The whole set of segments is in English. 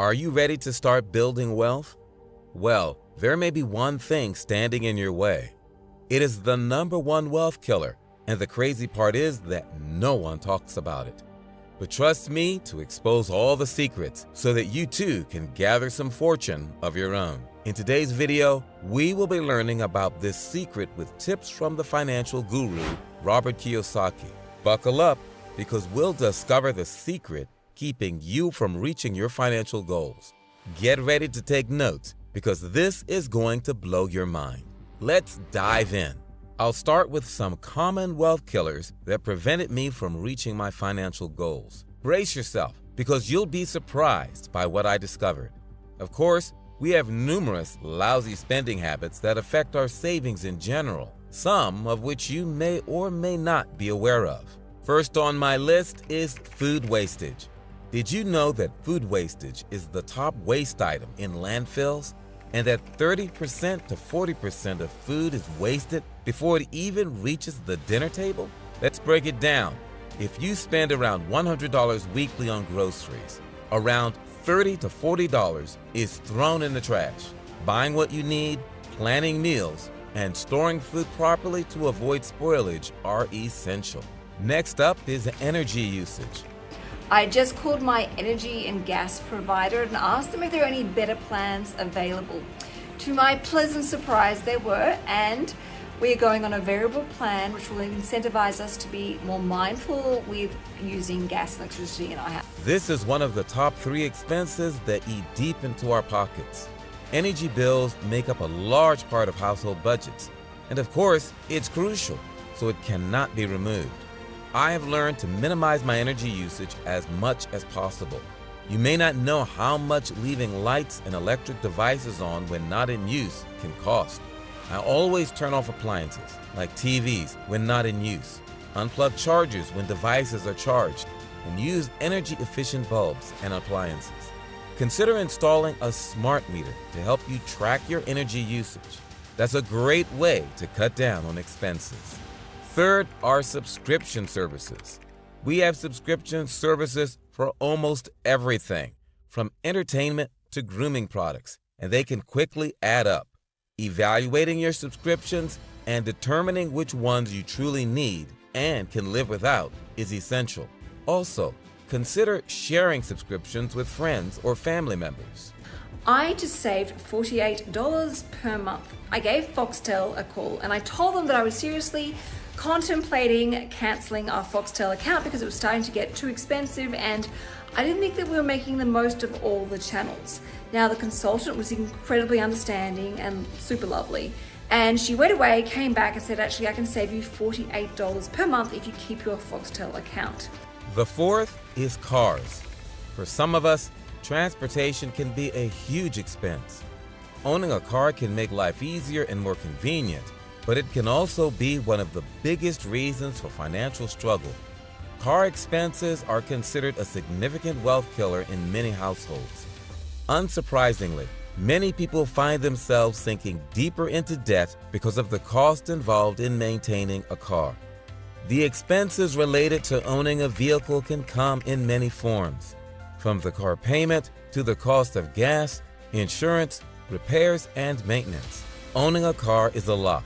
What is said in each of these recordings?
Are you ready to start building wealth? Well, there may be one thing standing in your way. It is the #1 wealth killer, and the crazy part is that no one talks about it. But trust me to expose all the secrets so that you too can gather some fortune of your own. In today's video, we will be learning about this secret with tips from the financial guru, Robert Kiyosaki. Buckle up, because we'll discover the secret keeping you from reaching your financial goals. Get ready to take notes, because this is going to blow your mind. Let's dive in. I'll start with some common wealth killers that prevented me from reaching my financial goals. Brace yourself, because you'll be surprised by what I discovered. Of course, we have numerous lousy spending habits that affect our savings in general, some of which you may or may not be aware of. First on my list is food wastage. Did you know that food wastage is the top waste item in landfills, and that 30% to 40% of food is wasted before it even reaches the dinner table? Let's break it down. If you spend around $100 weekly on groceries, around $30 to $40 is thrown in the trash. Buying what you need, planning meals, and storing food properly to avoid spoilage are essential. Next up is energy usage. I just called my energy and gas provider and asked them if there are any better plans available. To my pleasant surprise, there were, and we are going on a variable plan which will incentivize us to be more mindful with using gas and electricity in our house. This is one of the top 3 expenses that eat deep into our pockets. Energy bills make up a large part of household budgets, and of course, it's crucial, so it cannot be removed. I have learned to minimize my energy usage as much as possible. You may not know how much leaving lights and electric devices on when not in use can cost. I always turn off appliances, like TVs, when not in use, unplug chargers when devices are charged, and use energy-efficient bulbs and appliances. Consider installing a smart meter to help you track your energy usage. That's a great way to cut down on expenses. Third are subscription services. We have subscription services for almost everything, from entertainment to grooming products, and they can quickly add up. Evaluating your subscriptions and determining which ones you truly need and can live without is essential. Also, consider sharing subscriptions with friends or family members. I just saved $48 per month. I gave Foxtel a call and I told them that I was seriously contemplating cancelling our Foxtel account because it was starting to get too expensive and I didn't think that we were making the most of all the channels. Now, the consultant was incredibly understanding and super lovely, and she went away, came back and said, actually, I can save you $48 per month if you keep your Foxtel account. The fourth is cars. For some of us, transportation can be a huge expense. Owning a car can make life easier and more convenient, but it can also be one of the biggest reasons for financial struggle. Car expenses are considered a significant wealth killer in many households. Unsurprisingly, many people find themselves sinking deeper into debt because of the cost involved in maintaining a car. The expenses related to owning a vehicle can come in many forms, from the car payment to the cost of gas, insurance, repairs, and maintenance. Owning a car is a lot.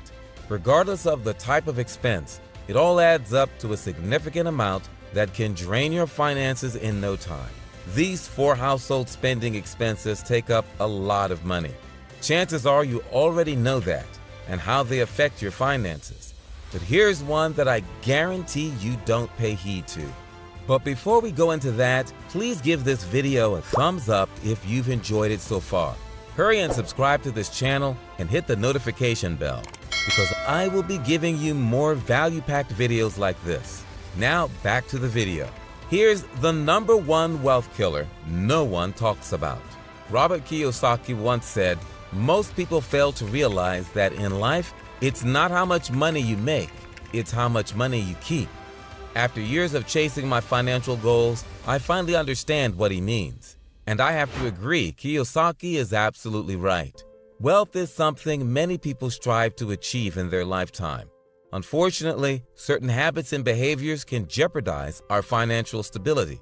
Regardless of the type of expense, it all adds up to a significant amount that can drain your finances in no time. These 4 household spending expenses take up a lot of money. Chances are you already know that and how they affect your finances. But here's one that I guarantee you don't pay heed to. But before we go into that, please give this video a thumbs up if you've enjoyed it so far. Hurry and subscribe to this channel and hit the notification bell, because I will be giving you more value-packed videos like this. Now back to the video. Here's the #1 wealth killer no one talks about. Robert Kiyosaki once said, most people fail to realize that in life, it's not how much money you make, it's how much money you keep. After years of chasing my financial goals, I finally understand what he means. And I have to agree, Kiyosaki is absolutely right. Wealth is something many people strive to achieve in their lifetime. Unfortunately, certain habits and behaviors can jeopardize our financial stability.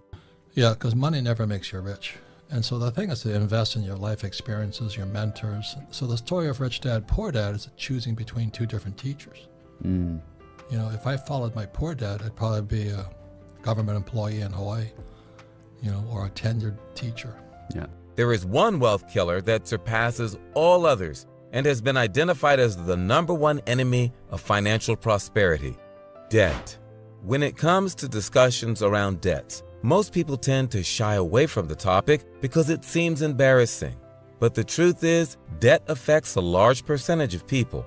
Yeah, because money never makes you rich. And so the thing is to invest in your life experiences, your mentors. So the story of Rich Dad, Poor Dad is choosing between two different teachers. You know, if I followed my poor dad, I'd probably be a government employee in Hawaii, you know, or a tenured teacher. Yeah. There is one wealth killer that surpasses all others and has been identified as the #1 enemy of financial prosperity: debt. When it comes to discussions around debts, most people tend to shy away from the topic because it seems embarrassing. But the truth is, debt affects a large percentage of people.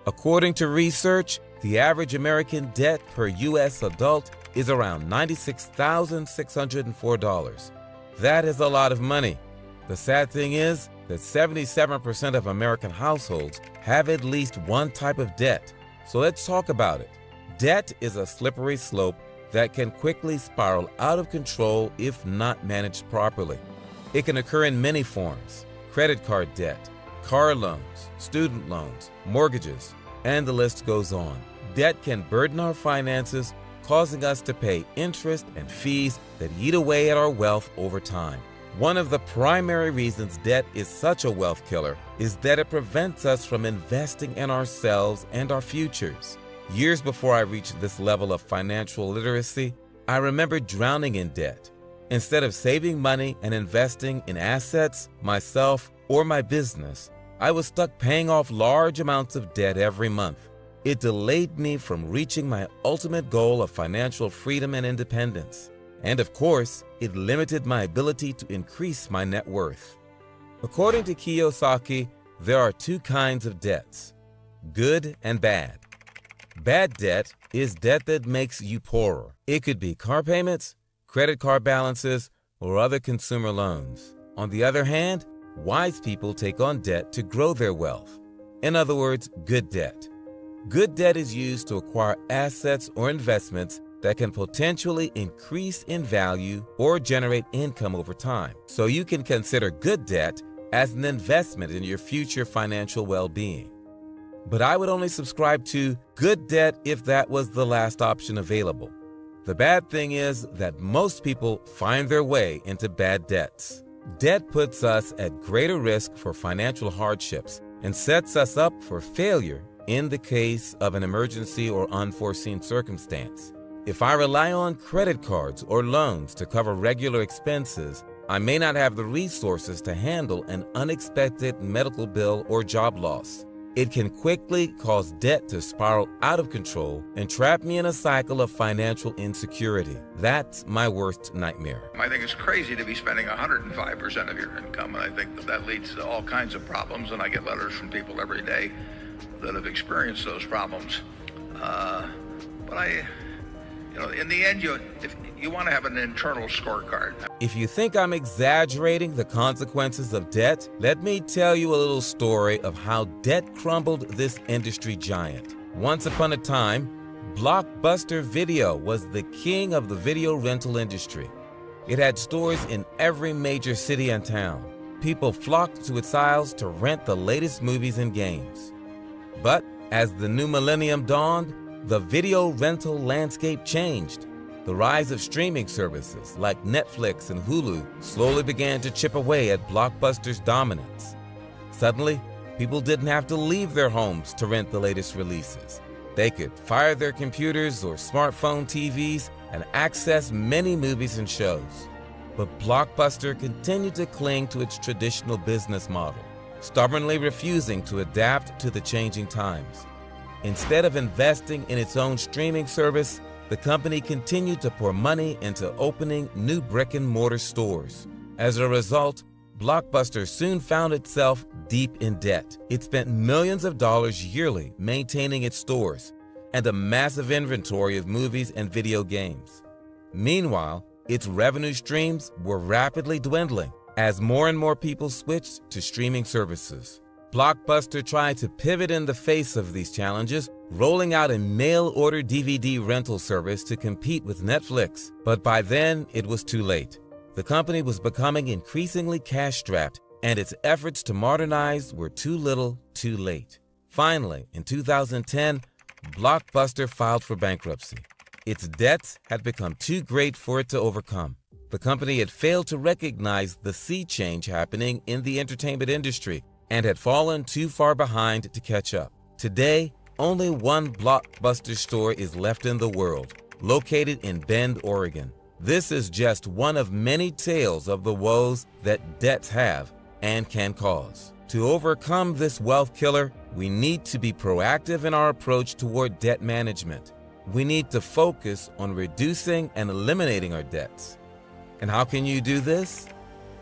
According to research, the average American debt per U.S. adult is around $96,604. That is a lot of money. The sad thing is that 77% of American households have at least one type of debt. So let's talk about it. Debt is a slippery slope that can quickly spiral out of control if not managed properly. It can occur in many forms: credit card debt, car loans, student loans, mortgages, and the list goes on. Debt can burden our finances, causing us to pay interest and fees that eat away at our wealth over time. One of the primary reasons debt is such a wealth killer is that it prevents us from investing in ourselves and our futures. Years before I reached this level of financial literacy, I remember drowning in debt. Instead of saving money and investing in assets, myself, or my business, I was stuck paying off large amounts of debt every month. It delayed me from reaching my ultimate goal of financial freedom and independence. And of course, it limited my ability to increase my net worth. According to Kiyosaki, there are two kinds of debts: good and bad. Bad debt is debt that makes you poorer. It could be car payments, credit card balances, or other consumer loans. On the other hand, wise people take on debt to grow their wealth. In other words, good debt. Good debt is used to acquire assets or investments that can potentially increase in value or generate income over time. So you can consider good debt as an investment in your future financial well-being. But I would only subscribe to good debt if that was the last option available. The bad thing is that most people find their way into bad debts. Debt puts us at greater risk for financial hardships and sets us up for failure in the case of an emergency or unforeseen circumstance. If I rely on credit cards or loans to cover regular expenses, I may not have the resources to handle an unexpected medical bill or job loss. It can quickly cause debt to spiral out of control and trap me in a cycle of financial insecurity. That's my worst nightmare. I think it's crazy to be spending 105% of your income, and I think that leads to all kinds of problems, and I get letters from people every day that have experienced those problems. In the end, if you want to have an internal scorecard. If you think I'm exaggerating the consequences of debt, let me tell you a little story of how debt crumbled this industry giant. Once upon a time, Blockbuster Video was the king of the video rental industry. It had stores in every major city and town. People flocked to its aisles to rent the latest movies and games. But as the new millennium dawned, the video rental landscape changed. The rise of streaming services like Netflix and Hulu slowly began to chip away at Blockbuster's dominance. Suddenly, people didn't have to leave their homes to rent the latest releases. They could fire their computers or smartphone TVs and access many movies and shows. But Blockbuster continued to cling to its traditional business model, stubbornly refusing to adapt to the changing times. Instead of investing in its own streaming service, the company continued to pour money into opening new brick-and-mortar stores. As a result, Blockbuster soon found itself deep in debt. It spent millions of dollars yearly maintaining its stores and a massive inventory of movies and video games. Meanwhile, its revenue streams were rapidly dwindling as more and more people switched to streaming services. Blockbuster tried to pivot in the face of these challenges, rolling out a mail-order DVD rental service to compete with Netflix. But by then, it was too late. The company was becoming increasingly cash-strapped, and its efforts to modernize were too little, too late. Finally, in 2010, Blockbuster filed for bankruptcy. Its debts had become too great for it to overcome. The company had failed to recognize the sea change happening in the entertainment industry and had fallen too far behind to catch up. Today, only one Blockbuster store is left in the world, located in Bend, Oregon. This is just one of many tales of the woes that debts have and can cause. To overcome this wealth killer, we need to be proactive in our approach toward debt management. We need to focus on reducing and eliminating our debts. And how can you do this?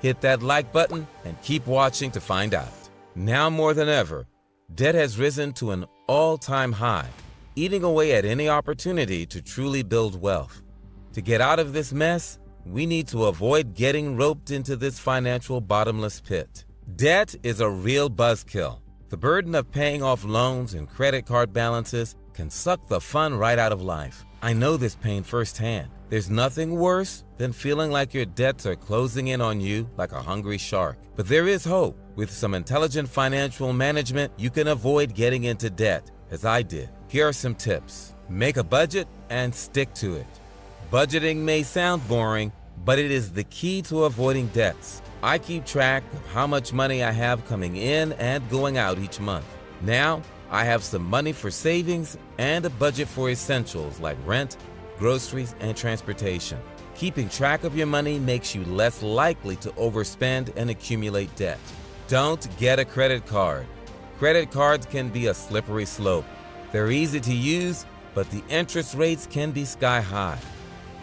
Hit that like button and keep watching to find out. Now more than ever, debt has risen to an all-time high, eating away at any opportunity to truly build wealth. To get out of this mess, we need to avoid getting roped into this financial bottomless pit. Debt is a real buzzkill. The burden of paying off loans and credit card balances can suck the fun right out of life. I know this pain firsthand. There's nothing worse than feeling like your debts are closing in on you like a hungry shark. But there is hope. With some intelligent financial management, you can avoid getting into debt, as I did. Here are some tips. Make a budget and stick to it. Budgeting may sound boring, but it is the key to avoiding debts. I keep track of how much money I have coming in and going out each month. Now, I have some money for savings and a budget for essentials like rent, groceries, and transportation. Keeping track of your money makes you less likely to overspend and accumulate debt. Don't get a credit card. Credit cards can be a slippery slope. They're easy to use, but the interest rates can be sky high.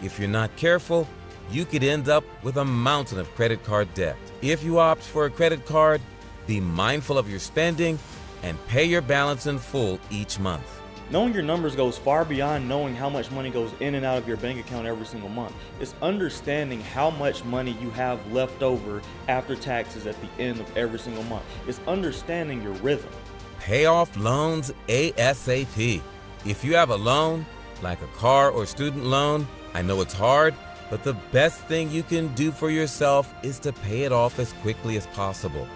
If you're not careful, you could end up with a mountain of credit card debt. If you opt for a credit card, be mindful of your spending and pay your balance in full each month. Knowing your numbers goes far beyond knowing how much money goes in and out of your bank account every single month. It's understanding how much money you have left over after taxes at the end of every single month. It's understanding your rhythm. Pay off loans ASAP. If you have a loan, like a car or student loan, I know it's hard, but the best thing you can do for yourself is to pay it off as quickly as possible.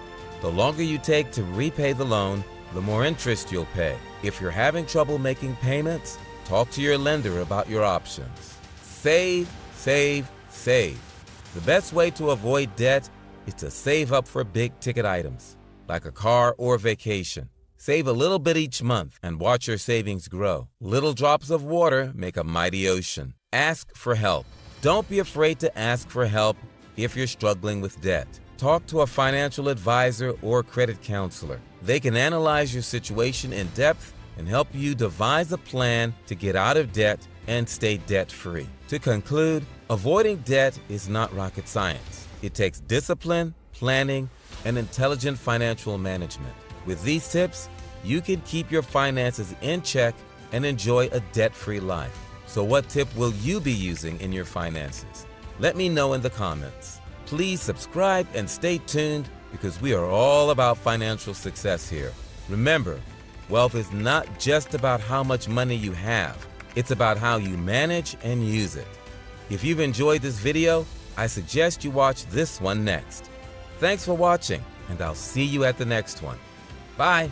The longer you take to repay the loan, the more interest you'll pay. If you're having trouble making payments, talk to your lender about your options. Save, save, save. The best way to avoid debt is to save up for big ticket items, like a car or vacation. Save a little bit each month and watch your savings grow. Little drops of water make a mighty ocean. Ask for help. Don't be afraid to ask for help if you're struggling with debt. Talk to a financial advisor or credit counselor. They can analyze your situation in depth and help you devise a plan to get out of debt and stay debt-free. To conclude, avoiding debt is not rocket science. It takes discipline, planning, and intelligent financial management. With these tips, you can keep your finances in check and enjoy a debt-free life. So what tip will you be using in your finances? Let me know in the comments. Please subscribe and stay tuned because we are all about financial success here. Remember, wealth is not just about how much money you have. It's about how you manage and use it. If you've enjoyed this video, I suggest you watch this one next. Thanks for watching, and I'll see you at the next one. Bye.